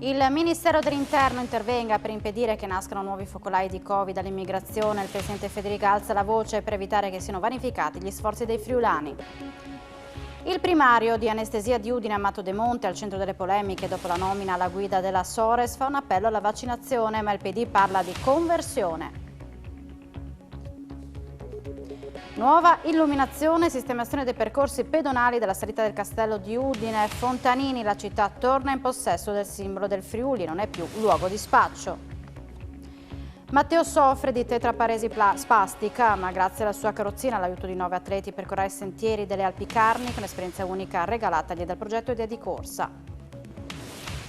Il Ministero dell'Interno intervenga per impedire che nascano nuovi focolai di Covid all'immigrazione. Il Presidente Federica alza la voce per evitare che siano vanificati gli sforzi dei friulani. Il primario di anestesia di Udine, Amato De Monte, al centro delle polemiche dopo la nomina alla guida della Sores, fa un appello alla vaccinazione, ma il PD parla di conversione. Nuova illuminazione e sistemazione dei percorsi pedonali della salita del castello di Udine. Fontanini, la città torna in possesso del simbolo del Friuli, non è più luogo di spaccio. Matteo soffre di tetraparesi spastica, ma grazie alla sua carrozzina e all'aiuto di 9 atleti percorrerà i sentieri delle Alpi Carniche, un'esperienza unica regalatagli dal progetto Idea di Corsa.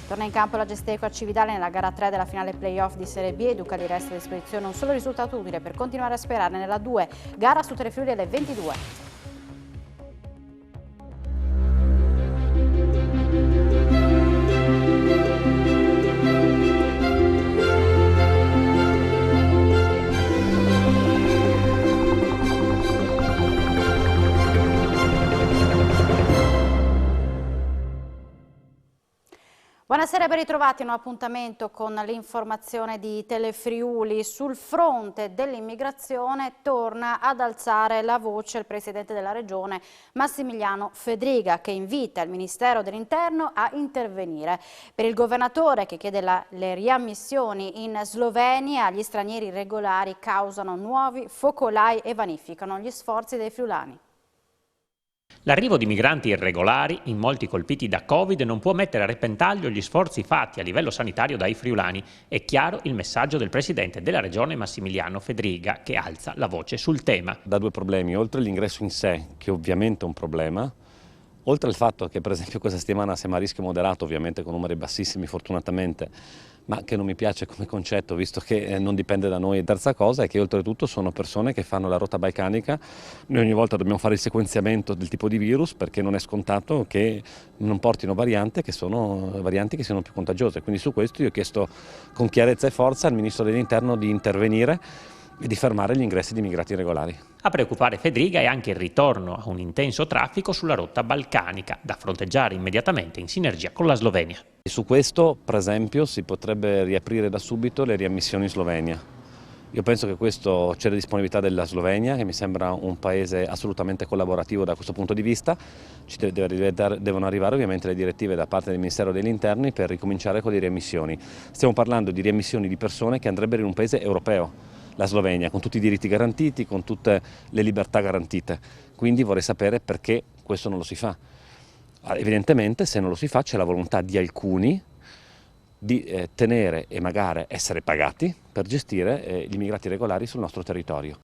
Torna in campo la Gesteco a Cividale nella gara 3 della finale playoff di Serie B e Ducali resta a disposizione un solo risultato utile per continuare a sperare nella 2, gara su Telefriuli alle 22. Buonasera e ben ritrovati a un appuntamento con l'informazione di Telefriuli. Sul fronte dell'immigrazione torna ad alzare la voce il Presidente della Regione Massimiliano Fedriga, che invita il Ministero dell'Interno a intervenire. Per il Governatore, che chiede le riammissioni in Slovenia, gli stranieri irregolari causano nuovi focolai e vanificano gli sforzi dei friulani. L'arrivo di migranti irregolari, in molti colpiti da Covid, non può mettere a repentaglio gli sforzi fatti a livello sanitario dai friulani. È chiaro il messaggio del Presidente della Regione Massimiliano Fedriga, che alza la voce sul tema. Da due problemi, oltre all'ingresso in sé, che ovviamente è un problema, oltre al fatto che per esempio questa settimana siamo a rischio moderato, ovviamente con numeri bassissimi fortunatamente, ma che non mi piace come concetto visto che non dipende da noi. Terza cosa è che oltretutto sono persone che fanno la rotta balcanica, noi ogni volta dobbiamo fare il sequenziamento del tipo di virus perché non è scontato che non portino varianti che siano più contagiose, quindi su questo io ho chiesto con chiarezza e forza al Ministro dell'Interno di intervenire e di fermare gli ingressi di immigrati irregolari. A preoccupare Fedriga è anche il ritorno a un intenso traffico sulla rotta balcanica, da fronteggiare immediatamente in sinergia con la Slovenia. E su questo, per esempio, si potrebbe riaprire da subito le riammissioni in Slovenia. Io penso che questo c'è la disponibilità della Slovenia, che mi sembra un paese assolutamente collaborativo da questo punto di vista. Ci devono arrivare ovviamente le direttive da parte del Ministero degli Interni per ricominciare con le riammissioni. Stiamo parlando di riammissioni di persone che andrebbero in un paese europeo, la Slovenia, con tutti i diritti garantiti, con tutte le libertà garantite. Quindi vorrei sapere perché questo non lo si fa. Evidentemente se non lo si fa c'è la volontà di alcuni di tenere e magari essere pagati per gestire gli immigrati regolari sul nostro territorio.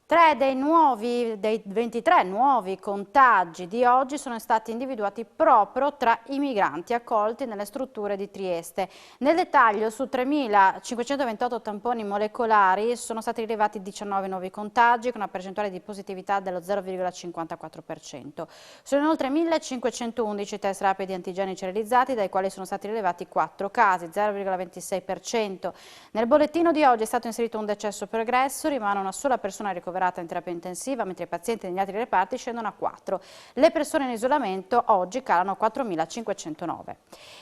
3 dei 23 nuovi contagi di oggi sono stati individuati proprio tra i migranti accolti nelle strutture di Trieste. Nel dettaglio, su 3.528 tamponi molecolari sono stati rilevati 19 nuovi contagi con una percentuale di positività dello 0,54%. Sono inoltre 1.511 test rapidi antigenici realizzati, dai quali sono stati rilevati 4 casi, 0,26%. Nel bollettino di oggi è stato inserito un decesso pregresso, rimane una sola persona ricoverata in terapia intensiva, mentre i pazienti negli altri reparti scendono a 4. Le persone in isolamento oggi calano a 4.509.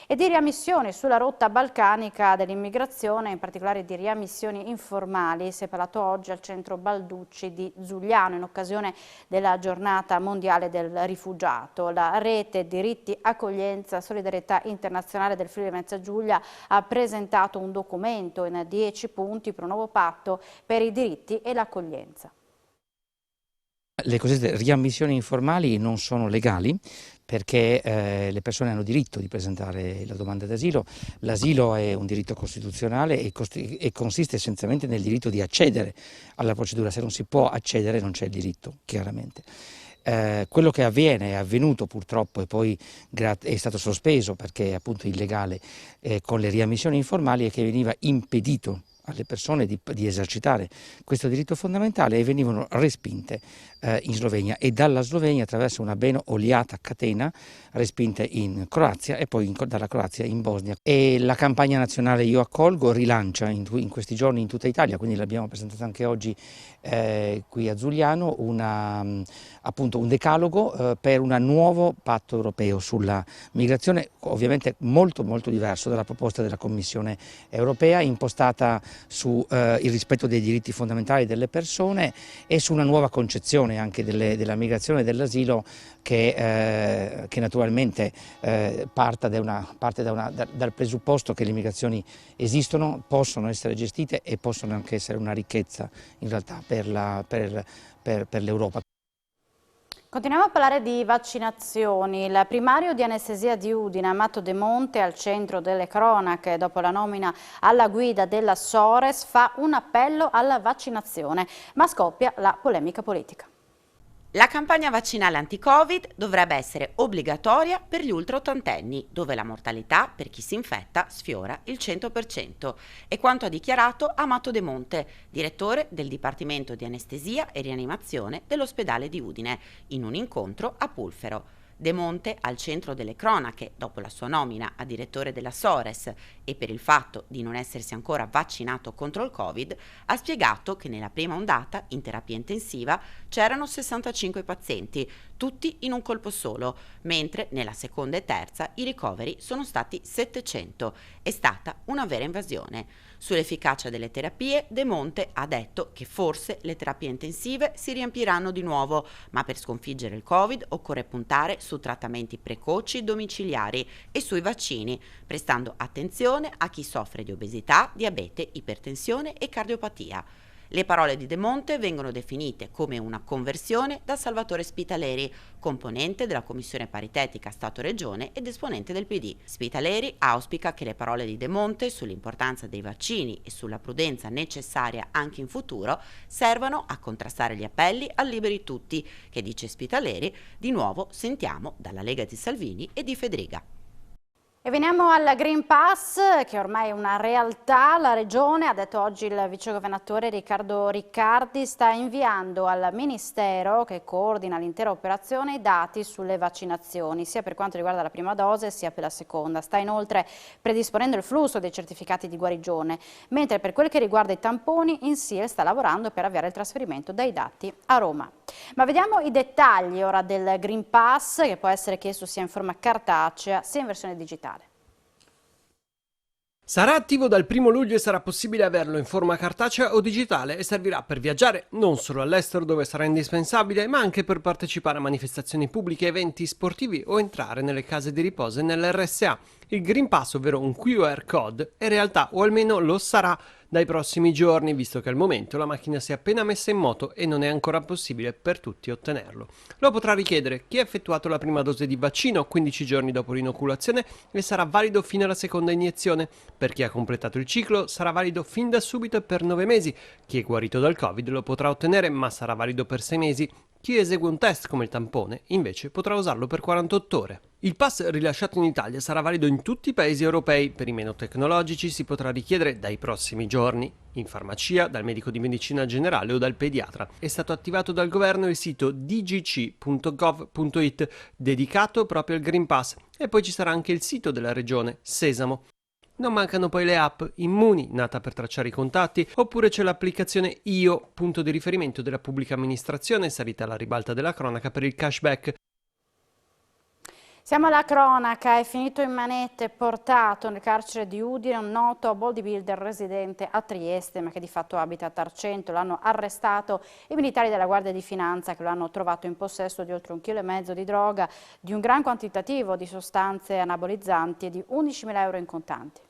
E di riammissioni sulla rotta balcanica dell'immigrazione, in particolare di riammissioni informali, si è parlato oggi al centro Balducci di Zugliano in occasione della giornata mondiale del rifugiato. La rete Diritti, Accoglienza, Solidarietà Internazionale del Friuli Venezia Giulia ha presentato un documento in 10 punti per un nuovo patto per i diritti e l'accoglienza. Le cosiddette riammissioni informali non sono legali perché le persone hanno diritto di presentare la domanda d'asilo. L'asilo è un diritto costituzionale e consiste essenzialmente nel diritto di accedere alla procedura. Se non si può accedere non c'è il diritto, chiaramente. Quello che avviene, è avvenuto purtroppo e poi è stato sospeso perché è appunto illegale con le riammissioni informali, è che veniva impedito alle persone di esercitare questo diritto fondamentale e venivano respinte in Slovenia e dalla Slovenia attraverso una ben oliata catena respinte in Croazia e poi dalla Croazia in Bosnia. E la campagna nazionale Io accolgo rilancia in questi giorni in tutta Italia, quindi l'abbiamo presentata anche oggi qui a Giuliano, appunto un decalogo per un nuovo patto europeo sulla migrazione, ovviamente molto diverso dalla proposta della Commissione europea, impostata su il rispetto dei diritti fondamentali delle persone e su una nuova concezione anche della migrazione e dell'asilo che naturalmente parte dal presupposto che le migrazioni esistono, possono essere gestite e possono anche essere una ricchezza in realtà per l'Europa. Continuiamo a parlare di vaccinazioni. Il primario di anestesia di Udine, Amato De Monte, al centro delle cronache, dopo la nomina alla guida della Sores, fa un appello alla vaccinazione, ma scoppia la polemica politica. La campagna vaccinale anti-Covid dovrebbe essere obbligatoria per gli ultraottantenni, dove la mortalità per chi si infetta sfiora il 100%. È quanto ha dichiarato Amato De Monte, direttore del Dipartimento di Anestesia e Rianimazione dell'ospedale di Udine, in un incontro a Pulfero. De Monte, al centro delle cronache dopo la sua nomina a direttore della Sores e per il fatto di non essersi ancora vaccinato contro il Covid, ha spiegato che nella prima ondata in terapia intensiva c'erano 65 pazienti, tutti in un colpo solo, mentre nella seconda e terza i ricoveri sono stati 700. È stata una vera invasione. Sull'efficacia delle terapie, De Monte ha detto che forse le terapie intensive si riempiranno di nuovo, ma per sconfiggere il Covid occorre puntare su trattamenti precoci domiciliari e sui vaccini, prestando attenzione a chi soffre di obesità, diabete, ipertensione e cardiopatia. Le parole di De Monte vengono definite come una conversione da Salvatore Spitaleri, componente della Commissione Paritetica Stato-Regione ed esponente del PD. Spitaleri auspica che le parole di De Monte sull'importanza dei vaccini e sulla prudenza necessaria anche in futuro servano a contrastare gli appelli al liberi tutti, che, dice Spitaleri, di nuovo sentiamo dalla Lega di Salvini e di Fedriga. E veniamo al Green Pass, che ormai è una realtà. La Regione, ha detto oggi il vicegovernatore Riccardo Riccardi, sta inviando al Ministero, che coordina l'intera operazione, i dati sulle vaccinazioni, sia per quanto riguarda la prima dose sia per la seconda. Sta inoltre predisponendo il flusso dei certificati di guarigione, mentre per quel che riguarda i tamponi, INSIL sta lavorando per avviare il trasferimento dei dati a Roma. Ma vediamo i dettagli ora del Green Pass, che può essere chiesto sia in forma cartacea sia in versione digitale. Sarà attivo dal 1 luglio e sarà possibile averlo in forma cartacea o digitale e servirà per viaggiare non solo all'estero dove sarà indispensabile, ma anche per partecipare a manifestazioni pubbliche, eventi sportivi o entrare nelle case di riposo e nell'RSA. Il Green Pass, ovvero un QR code, è in realtà, o almeno lo sarà dai prossimi giorni, visto che al momento la macchina si è appena messa in moto e non è ancora possibile per tutti ottenerlo. Lo potrà richiedere chi ha effettuato la prima dose di vaccino 15 giorni dopo l'inoculazione e sarà valido fino alla seconda iniezione. Per chi ha completato il ciclo sarà valido fin da subito e per 9 mesi. Chi è guarito dal Covid lo potrà ottenere, ma sarà valido per 6 mesi. Chi esegue un test come il tampone, invece, potrà usarlo per 48 ore. Il pass rilasciato in Italia sarà valido in tutti i paesi europei. Per i meno tecnologici si potrà richiedere dai prossimi giorni, in farmacia, dal medico di medicina generale o dal pediatra. È stato attivato dal governo il sito dgc.gov.it, dedicato proprio al Green Pass, e poi ci sarà anche il sito della regione, Sesamo. Non mancano poi le app Immuni, nata per tracciare i contatti, oppure c'è l'applicazione Io, punto di riferimento della pubblica amministrazione, salita alla ribalta della cronaca per il cashback. Siamo alla cronaca. È finito in manette e portato nel carcere di Udine un noto bodybuilder residente a Trieste, ma che di fatto abita a Tarcento. L'hanno arrestato i militari della Guardia di Finanza, che lo hanno trovato in possesso di oltre 1,5 kg di droga, di un gran quantitativo di sostanze anabolizzanti e di 11.000 euro in contanti.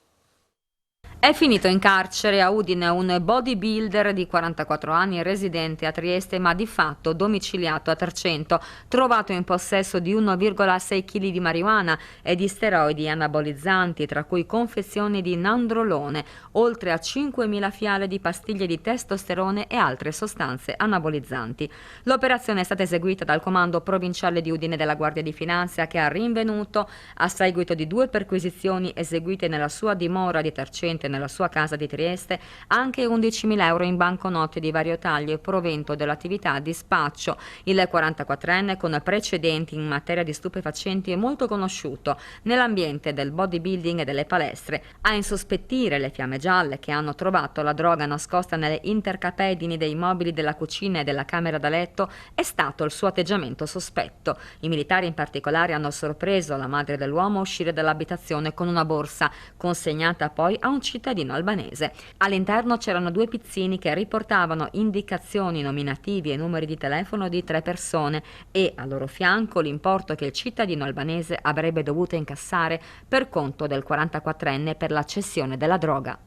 È finito in carcere a Udine un bodybuilder di 44 anni residente a Trieste ma di fatto domiciliato a Tarcento, trovato in possesso di 1,6 kg di marijuana e di steroidi anabolizzanti, tra cui confezioni di nandrolone, oltre a 5.000 fiale di pastiglie di testosterone e altre sostanze anabolizzanti. L'operazione è stata eseguita dal comando provinciale di Udine della Guardia di Finanza, che ha rinvenuto, a seguito di 2 perquisizioni eseguite nella sua dimora di Tarcento nella sua casa di Trieste anche 11.000 euro in banconote di vario taglio e provento dell'attività di spaccio. Il 44enne, con precedenti in materia di stupefacenti, è molto conosciuto nell'ambiente del bodybuilding e delle palestre. A insospettire le fiamme gialle che hanno trovato la droga nascosta nelle intercapedini dei mobili della cucina e della camera da letto è stato il suo atteggiamento sospetto. I militari in particolare hanno sorpreso la madre dell'uomo a uscire dall'abitazione con una borsa, consegnata poi a un cittadino albanese. All'interno c'erano 2 pizzini che riportavano indicazioni, nominativi e numeri di telefono di 3 persone e a loro fianco l'importo che il cittadino albanese avrebbe dovuto incassare per conto del 44enne per la cessione della droga.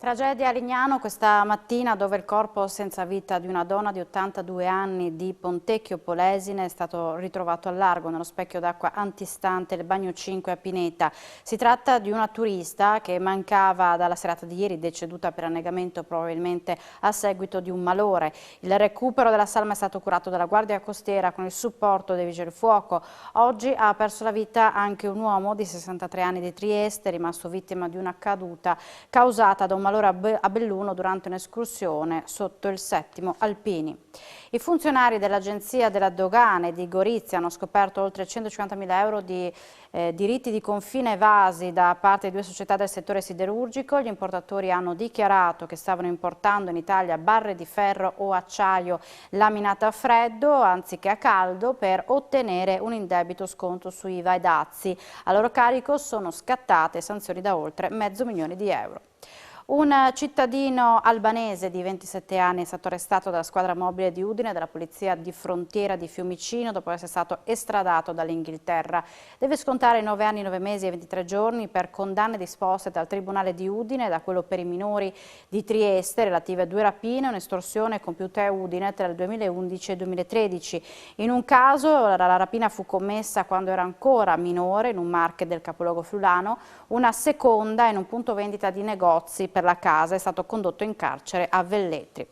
Tragedia a Lignano questa mattina, dove il corpo senza vita di una donna di 82 anni di Pontecchio Polesine è stato ritrovato al largo nello specchio d'acqua antistante il Bagno 5 a Pineta. Si tratta di una turista che mancava dalla serata di ieri, deceduta per annegamento probabilmente a seguito di un malore. Il recupero della salma è stato curato dalla Guardia Costiera con il supporto dei Vigili del Fuoco. Oggi ha perso la vita anche un uomo di 63 anni di Trieste, rimasto vittima di una caduta causata da un malore a Belluno durante un'escursione sotto il 7° Alpini. I funzionari dell'Agenzia della Dogane di Gorizia hanno scoperto oltre 150.000 euro di diritti di confine evasi da parte di 2 società del settore siderurgico. Gli importatori hanno dichiarato che stavano importando in Italia barre di ferro o acciaio laminate a freddo anziché a caldo per ottenere un indebito sconto su IVA e dazi. A loro carico sono scattate sanzioni da oltre $500.000 di euro. Un cittadino albanese di 27 anni è stato arrestato dalla squadra mobile di Udine e dalla polizia di frontiera di Fiumicino dopo essere stato estradato dall'Inghilterra. Deve scontare 9 anni, 9 mesi e 23 giorni per condanne disposte dal Tribunale di Udine e da quello per i minori di Trieste relative a 2 rapine e un'estorsione compiute a Udine tra il 2011 e il 2013. In un caso la rapina fu commessa quando era ancora minore in un market del capoluogo friulano, una seconda in un punto vendita di negozi per la casa è stato condotto in carcere a Velletri.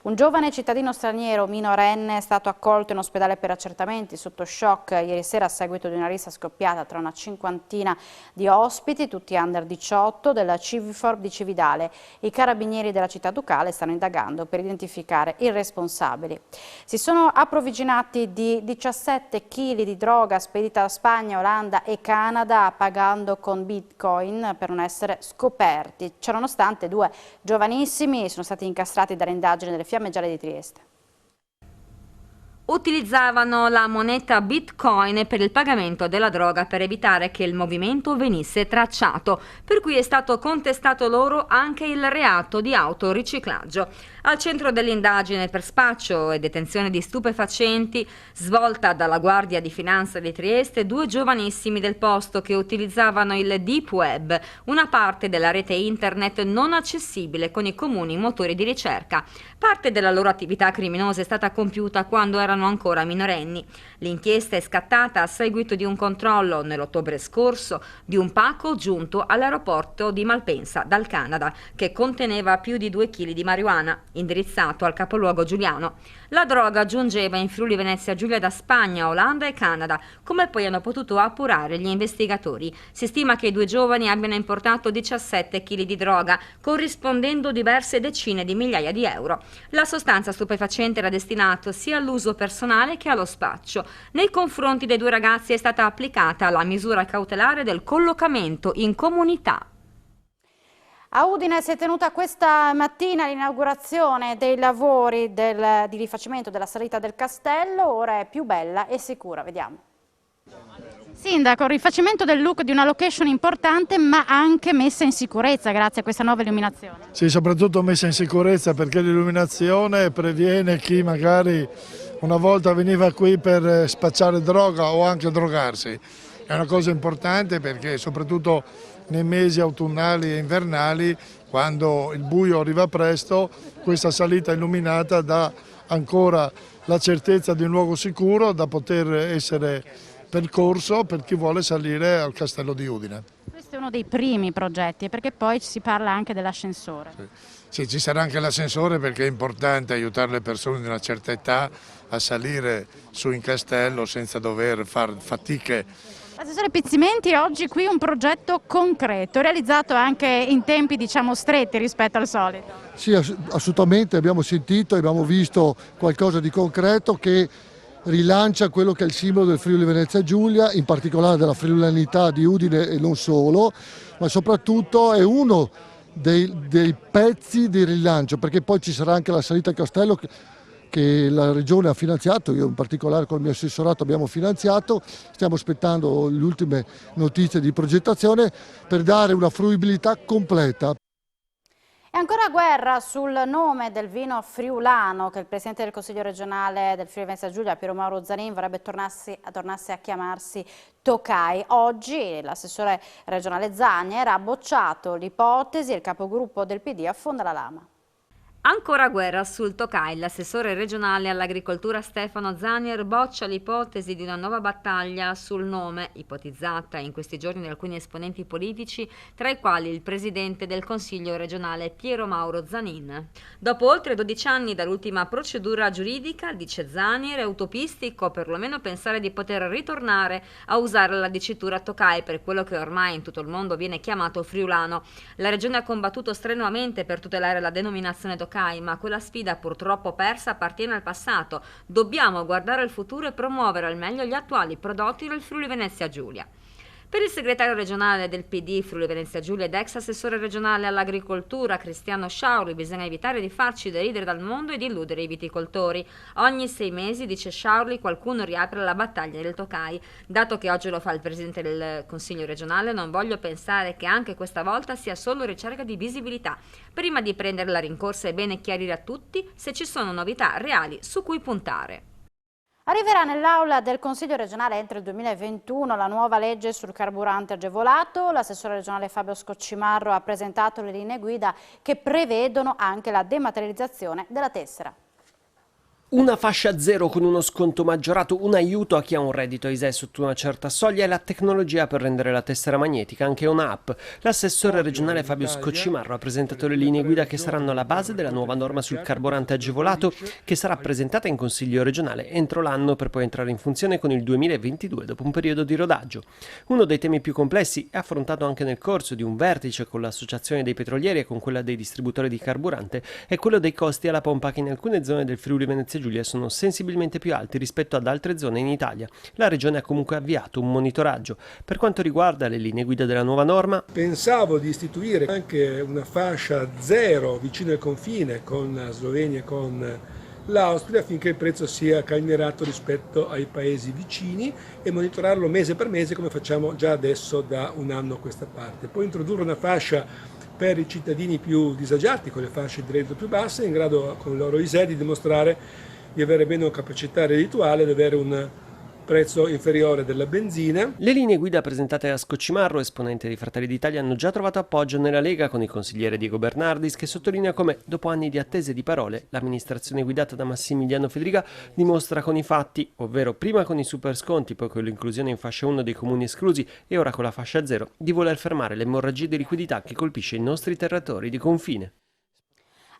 Un giovane cittadino straniero minorenne è stato accolto in ospedale per accertamenti sotto shock ieri sera a seguito di una rissa scoppiata tra una 50ina di ospiti, tutti under 18, della Civifor di Cividale. I carabinieri della città ducale stanno indagando per identificare i responsabili. Si sono approvvigionati di 17 kg di droga spedita da Spagna, Olanda e Canada pagando con Bitcoin per non essere scoperti. Ciononostante 2 giovanissimi sono stati incastrati dalle indagini delle Fiamme Gialle di Trieste. Utilizzavano la moneta Bitcoin per il pagamento della droga per evitare che il movimento venisse tracciato, per cui è stato contestato loro anche il reato di autoriciclaggio. Al centro dell'indagine per spaccio e detenzione di stupefacenti, svolta dalla Guardia di Finanza di Trieste, 2 giovanissimi del posto che utilizzavano il Deep Web, una parte della rete internet non accessibile con i comuni motori di ricerca. Parte della loro attività criminosa è stata compiuta quando erano ancora minorenni. L'inchiesta è scattata a seguito di un controllo nell'ottobre scorso di un pacco giunto all'aeroporto di Malpensa dal Canada che conteneva più di 2 kg di marijuana, indirizzato al capoluogo giuliano. La droga giungeva in Friuli Venezia Giulia da Spagna, Olanda e Canada, come poi hanno potuto appurare gli investigatori. Si stima che i 2 giovani abbiano importato 17 kg di droga, corrispondendo diverse decine di migliaia di euro. La sostanza stupefacente era destinata sia all'uso personale che allo spaccio. Nei confronti dei 2 ragazzi è stata applicata la misura cautelare del collocamento in comunità. A Udine si è tenuta questa mattina l'inaugurazione dei lavori di rifacimento della salita del castello, ora è più bella e sicura, vediamo. Sindaco, il rifacimento del look di una location importante ma anche messa in sicurezza grazie a questa nuova illuminazione. Sì, soprattutto messa in sicurezza perché l'illuminazione previene chi magari una volta veniva qui per spacciare droga o anche drogarsi. È una cosa importante perché soprattutto nei mesi autunnali e invernali, quando il buio arriva presto, questa salita illuminata dà ancora la certezza di un luogo sicuro da poter essere percorso per chi vuole salire al Castello di Udine. Questo è uno dei primi progetti perché poi si parla anche dell'ascensore. Sì, ci sarà anche l'ascensore perché è importante aiutare le persone di una certa età a salire su in castello senza dover fare fatiche Assessore Pizzimenti, oggi qui un progetto concreto, realizzato anche in tempi stretti rispetto al solito. Sì, assolutamente, abbiamo sentito e abbiamo visto qualcosa di concreto che rilancia quello che è il simbolo del Friuli Venezia Giulia, in particolare della friulanità di Udine e non solo, ma soprattutto è uno dei pezzi di rilancio, perché poi ci sarà anche la salita al castello che la Regione ha finanziato, io in particolare col mio assessorato abbiamo finanziato, stiamo aspettando le ultime notizie di progettazione per dare una fruibilità completa. E ancora guerra sul nome del vino friulano che il Presidente del Consiglio regionale del Friuli Venezia Giulia, Piero Mauro Zanin, vorrebbe tornasse a chiamarsi Tokai. Oggi l'assessore regionale Zanier ha bocciato l'ipotesi e il capogruppo del PD affonda la lama. Ancora guerra sul Tokai. L'assessore regionale all'agricoltura Stefano Zanier boccia l'ipotesi di una nuova battaglia sul nome, ipotizzata in questi giorni da alcuni esponenti politici, tra i quali il presidente del Consiglio regionale Piero Mauro Zanin. Dopo oltre 12 anni dall'ultima procedura giuridica, dice Zanier, è utopistico perlomeno pensare di poter ritornare a usare la dicitura Tokai per quello che ormai in tutto il mondo viene chiamato friulano. La regione ha combattuto strenuamente per tutelare la denominazione Tokai, ma quella sfida purtroppo persa appartiene al passato. Dobbiamo guardare al futuro e promuovere al meglio gli attuali prodotti del Friuli Venezia Giulia. Per il segretario regionale del PD Friuli Venezia Giulia ed ex assessore regionale all'agricoltura Cristiano Sciauri, bisogna evitare di farci deridere dal mondo e di illudere i viticoltori. Ogni 6 mesi, dice Sciauri, qualcuno riapre la battaglia del Tokai. Dato che oggi lo fa il presidente del Consiglio regionale, non voglio pensare che anche questa volta sia solo ricerca di visibilità. Prima di prendere la rincorsa è bene chiarire a tutti se ci sono novità reali su cui puntare. Arriverà nell'aula del Consiglio regionale entro il 2021 la nuova legge sul carburante agevolato. L'assessore regionale Fabio Scoccimarro ha presentato le linee guida che prevedono anche la dematerializzazione della tessera. Una fascia zero con uno sconto maggiorato, un aiuto a chi ha un reddito ISEE sotto una certa soglia e la tecnologia per rendere la tessera magnetica anche un'app. L'assessore regionale Fabio Scoccimarro ha presentato le linee guida che saranno la base della nuova norma sul carburante agevolato che sarà presentata in Consiglio regionale entro l'anno per poi entrare in funzione con il 2022 dopo un periodo di rodaggio. Uno dei temi più complessi è affrontato anche nel corso di un vertice con l'Associazione dei Petrolieri e con quella dei distributori di carburante è quello dei costi alla pompa che in alcune zone del Friuli Venezia Giulia sono sensibilmente più alti rispetto ad altre zone in Italia. La Regione ha comunque avviato un monitoraggio. Per quanto riguarda le linee guida della nuova norma, pensavo di istituire anche una fascia zero vicino al confine con la Slovenia e con l'Austria affinché il prezzo sia calmierato rispetto ai paesi vicini e monitorarlo mese per mese come facciamo già adesso da un anno a questa parte. Poi introdurre una fascia per i cittadini più disagiati con le fasce di reddito più basse in grado con il loro ISEE di dimostrare di avere meno capacità reddituale, di avere un prezzo inferiore della benzina. Le linee guida presentate da Scoccimarro, esponente di Fratelli d'Italia, hanno già trovato appoggio nella Lega con il consigliere Diego Bernardis che sottolinea come, dopo anni di attese e di parole, l'amministrazione guidata da Massimiliano Fedriga dimostra con i fatti, ovvero prima con i super sconti, poi con l'inclusione in fascia 1 dei comuni esclusi e ora con la fascia 0, di voler fermare l'emorragia di liquidità che colpisce i nostri territori di confine.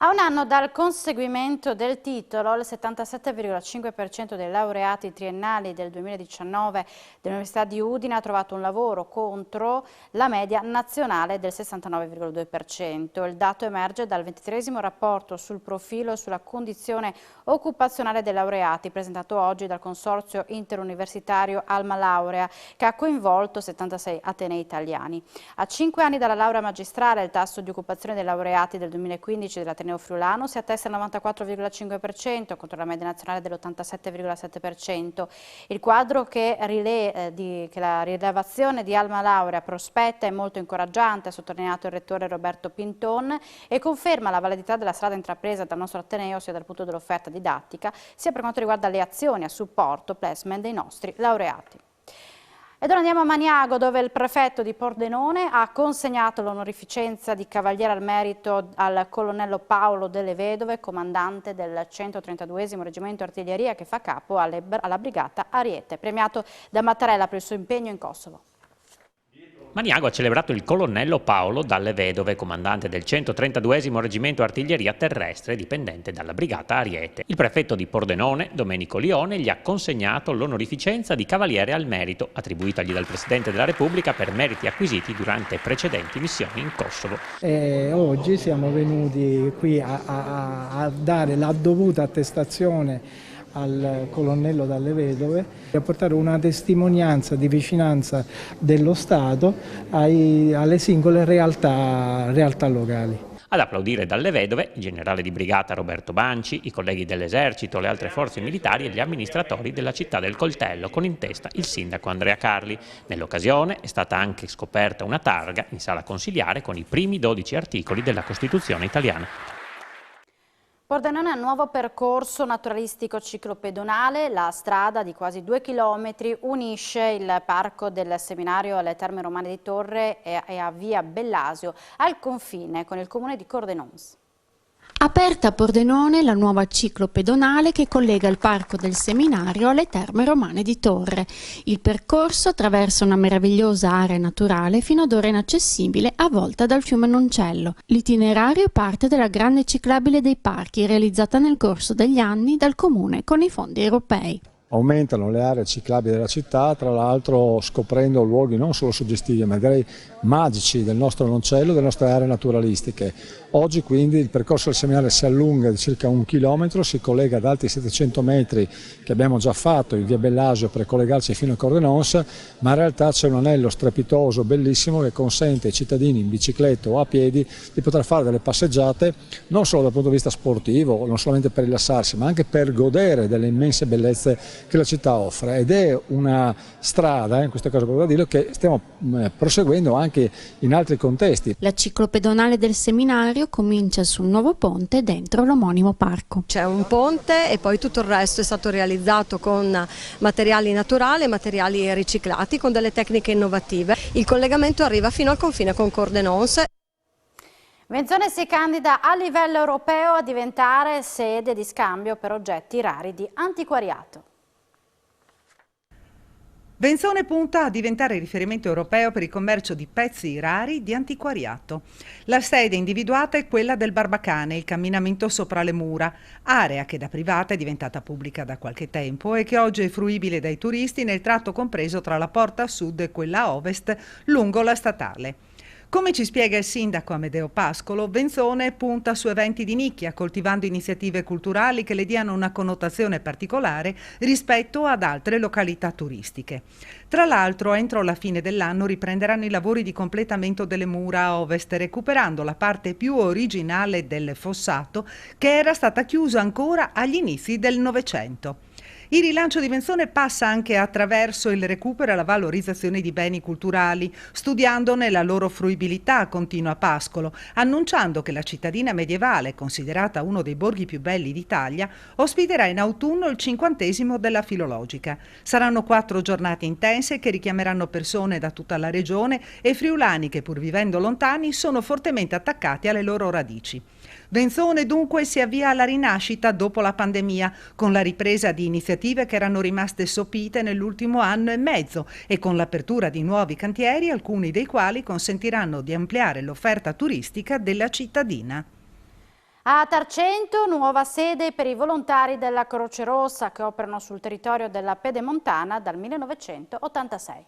A un anno dal conseguimento del titolo, il 77,5% dei laureati triennali del 2019 dell'Università di Udine ha trovato un lavoro contro la media nazionale del 69,2%. Il dato emerge dal 23° rapporto sul profilo e sulla condizione occupazionale dei laureati, presentato oggi dal Consorzio Interuniversitario Alma Laurea, che ha coinvolto 76 atenei italiani. A 5 anni dalla laurea magistrale, il tasso di occupazione dei laureati del 2015 dell'Ateneo friulano si attesta al 94,5% contro la media nazionale dell'87,7%. Il quadro che la rilevazione di Alma Laurea prospetta è molto incoraggiante, ha sottolineato il rettore Roberto Pinton, e conferma la validità della strada intrapresa dal nostro Ateneo sia dal punto dell'offerta didattica sia per quanto riguarda le azioni a supporto, placement dei nostri laureati. Ed ora andiamo a Maniago, dove il prefetto di Pordenone ha consegnato l'onorificenza di Cavaliere al Merito al colonnello Paolo Delle Vedove, comandante del 132° Reggimento Artiglieria che fa capo alla brigata Ariete, premiato da Mattarella per il suo impegno in Kosovo. Maniago ha celebrato il colonnello Paolo Dalle Vedove, comandante del 132° Reggimento Artiglieria Terrestre, dipendente dalla Brigata Ariete. Il prefetto di Pordenone, Domenico Lione, gli ha consegnato l'onorificenza di Cavaliere al Merito, attribuitagli dal Presidente della Repubblica per meriti acquisiti durante precedenti missioni in Kosovo. Oggi siamo venuti qui a dare la dovuta attestazione al colonnello Dalle Vedove e a portare una testimonianza di vicinanza dello Stato alle singole realtà locali. Ad applaudire Dalle Vedove il generale di brigata Roberto Banci, i colleghi dell'esercito, le altre forze militari e gli amministratori della città del Coltello, con in testa il sindaco Andrea Carli. Nell'occasione è stata anche scoperta una targa in sala consiliare con i primi 12 articoli della Costituzione italiana. Pordenone ha un nuovo percorso naturalistico ciclopedonale. La strada di quasi 2 chilometri unisce il parco del Seminario alle Terme Romane di Torre e a via Bellasio al confine con il comune di Cordenons. Aperta a Pordenone la nuova ciclopedonale che collega il Parco del Seminario alle Terme Romane di Torre. Il percorso attraversa una meravigliosa area naturale fino ad ora inaccessibile, avvolta dal fiume Noncello. L'itinerario parte dalla grande ciclabile dei parchi, realizzata nel corso degli anni dal Comune con i fondi europei. Aumentano le aree ciclabili della città, tra l'altro scoprendo luoghi non solo suggestivi ma direi magici del nostro Noncello, delle nostre aree naturalistiche. Oggi quindi il percorso del Seminario si allunga di circa 1 chilometro, si collega ad altri 700 metri che abbiamo già fatto in via Bellasio per collegarci fino a Cordenons, ma in realtà c'è un anello strepitoso, bellissimo, che consente ai cittadini in bicicletta o a piedi di poter fare delle passeggiate non solo dal punto di vista sportivo, non solamente per rilassarsi, ma anche per godere delle immense bellezze che la città offre, ed è una strada, in questo caso proprio da dirlo, che stiamo proseguendo anche in altri contesti. La ciclopedonale del Seminario comincia sul nuovo ponte dentro l'omonimo parco. C'è un ponte e poi tutto il resto è stato realizzato con materiali naturali, materiali riciclati, con delle tecniche innovative. Il collegamento arriva fino al confine con Cordenons. Venzone si candida a livello europeo a diventare sede di scambio per oggetti rari di antiquariato. Venzone punta a diventare riferimento europeo per il commercio di pezzi rari di antiquariato. La sede individuata è quella del Barbacane, il camminamento sopra le mura, area che da privata è diventata pubblica da qualche tempo e che oggi è fruibile dai turisti nel tratto compreso tra la porta sud e quella ovest lungo la statale. Come ci spiega il sindaco Amedeo Pascolo, Venzone punta su eventi di nicchia, coltivando iniziative culturali che le diano una connotazione particolare rispetto ad altre località turistiche. Tra l'altro, entro la fine dell'anno riprenderanno i lavori di completamento delle mura a ovest, recuperando la parte più originale del fossato che era stata chiusa ancora agli inizi del Novecento. Il rilancio di Venzone passa anche attraverso il recupero e la valorizzazione di beni culturali, studiandone la loro fruibilità, continua Pascolo, annunciando che la cittadina medievale, considerata uno dei borghi più belli d'Italia, ospiterà in autunno il 50° della Filologica. Saranno 4 giornate intense che richiameranno persone da tutta la regione e friulani che, pur vivendo lontani, sono fortemente attaccati alle loro radici. Venzone dunque si avvia alla rinascita dopo la pandemia, con la ripresa di iniziative che erano rimaste sopite nell'ultimo anno e mezzo e con l'apertura di nuovi cantieri, alcuni dei quali consentiranno di ampliare l'offerta turistica della cittadina. A Tarcento, nuova sede per i volontari della Croce Rossa che operano sul territorio della Pedemontana dal 1986.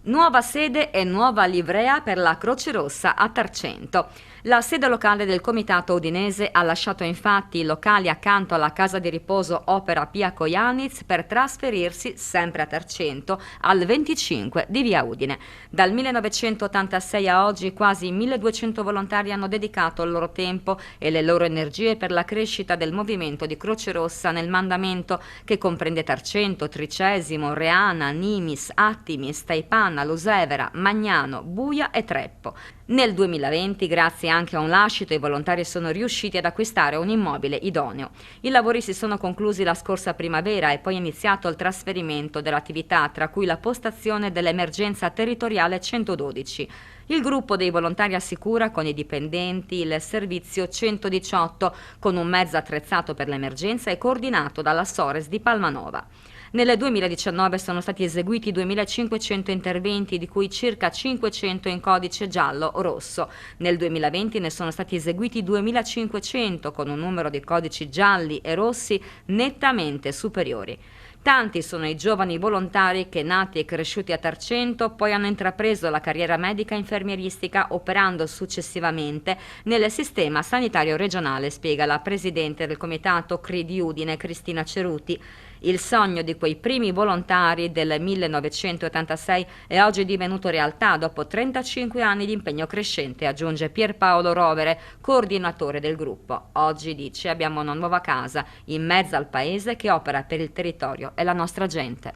Nuova sede e nuova livrea per la Croce Rossa a Tarcento. La sede locale del comitato udinese ha lasciato infatti i locali accanto alla casa di riposo Opera Pia Kojanitz per trasferirsi, sempre a Tarcento, al 25 di via Udine. Dal 1986 a oggi quasi 1200 volontari hanno dedicato il loro tempo e le loro energie per la crescita del movimento di Croce Rossa nel mandamento, che comprende Tarcento, Tricesimo, Reana, Nimis, Attimis, Taipanna, Lusevera, Magnano, Buia e Treppo. Nel 2020, grazie anche a un lascito, i volontari sono riusciti ad acquistare un immobile idoneo. I lavori si sono conclusi la scorsa primavera e poi è iniziato il trasferimento dell'attività, tra cui la postazione dell'emergenza territoriale 112. Il gruppo dei volontari assicura con i dipendenti il servizio 118 con un mezzo attrezzato per l'emergenza e coordinato dalla Sores di Palmanova. Nel 2019 sono stati eseguiti 2.500 interventi, di cui circa 500 in codice giallo-rosso. Nel 2020 ne sono stati eseguiti 2.500, con un numero di codici gialli e rossi nettamente superiori. Tanti sono i giovani volontari che, nati e cresciuti a Tarcento, poi hanno intrapreso la carriera medica e infermieristica, operando successivamente nel sistema sanitario regionale, spiega la presidente del comitato CRI di Udine, Cristina Ceruti. Il sogno di quei primi volontari del 1986 è oggi divenuto realtà dopo 35 anni di impegno crescente, aggiunge Pierpaolo Rovere, coordinatore del gruppo. Oggi, dice, abbiamo una nuova casa in mezzo al paese che opera per il territorio e la nostra gente.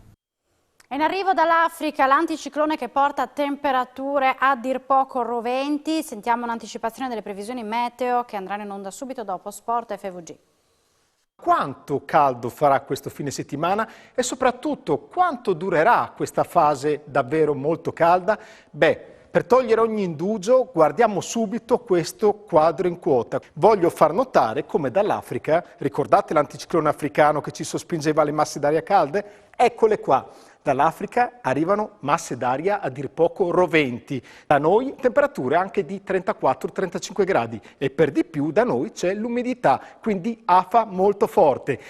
In arrivo dall'Africa l'anticiclone che porta temperature a dir poco roventi. Sentiamo un'anticipazione delle previsioni meteo che andranno in onda subito dopo Sport FVG. Quanto caldo farà questo fine settimana e soprattutto quanto durerà questa fase davvero molto calda? Per togliere ogni indugio guardiamo subito questo quadro in quota. Voglio far notare come dall'Africa, ricordate l'anticiclone africano che ci sospingeva le masse d'aria calde? Eccole qua. Dall'Africa arrivano masse d'aria a dir poco roventi. Da noi temperature anche di 34-35 gradi e per di più da noi c'è l'umidità, quindi afa molto forte.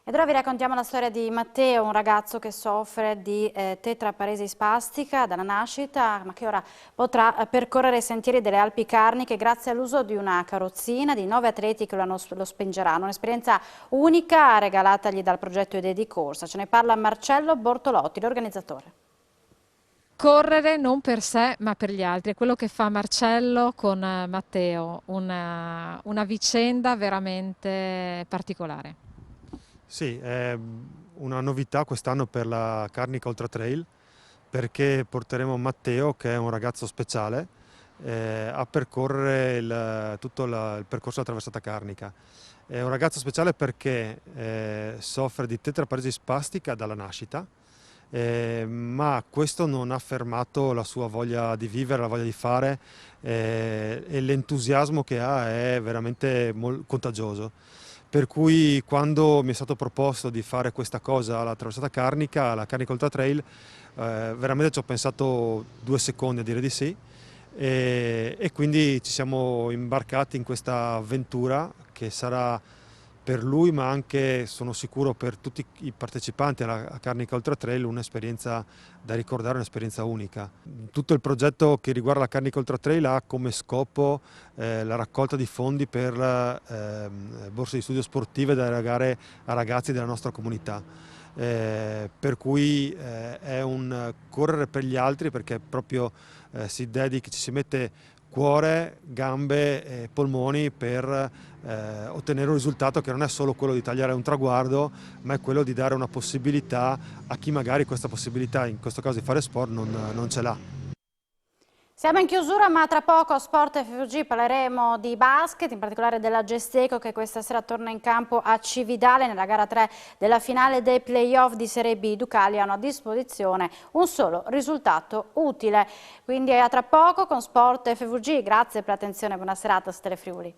Ed ora vi raccontiamo la storia di Matteo, un ragazzo che soffre di tetraparesi spastica dalla nascita, ma che ora potrà percorrere i sentieri delle Alpi Carniche grazie all'uso di una carrozzina di 9 atleti che lo spingeranno. Un'esperienza unica regalatagli dal progetto Idee di Corsa. Ce ne parla Marcello Bortolotti, l'organizzatore. Correre non per sé ma per gli altri, è quello che fa Marcello con Matteo, una vicenda veramente particolare. Sì, è una novità quest'anno per la Carnica Ultra Trail, perché porteremo Matteo, che è un ragazzo speciale, a percorrere tutto il percorso della traversata carnica. È un ragazzo speciale perché soffre di tetraparesi spastica dalla nascita, ma questo non ha fermato la sua voglia di vivere, la voglia di fare, e l'entusiasmo che ha è veramente contagioso. Per cui quando mi è stato proposto di fare questa cosa alla traversata carnica, alla Carnica Ultra Trail, veramente ci ho pensato 2 secondi a dire di sì e quindi ci siamo imbarcati in questa avventura che sarà per lui, ma anche, sono sicuro, per tutti i partecipanti alla Carnica Ultra Trail un'esperienza da ricordare, un'esperienza unica. Tutto il progetto che riguarda la Carnica Ultra Trail ha come scopo la raccolta di fondi per borse di studio sportive da erogare a ragazzi della nostra comunità. Per cui è un correre per gli altri, perché proprio ci si mette cuore, gambe e polmoni per ottenere un risultato che non è solo quello di tagliare un traguardo, ma è quello di dare una possibilità a chi magari questa possibilità, in questo caso di fare sport, non ce l'ha. Siamo in chiusura, ma tra poco a Sport FVG parleremo di basket, in particolare della Gesteco che questa sera torna in campo a Cividale nella gara 3 della finale dei playoff di Serie B. I Ducali hanno a disposizione un solo risultato utile. Quindi a tra poco con Sport FVG. Grazie per l'attenzione e buona serata su Telefriuli.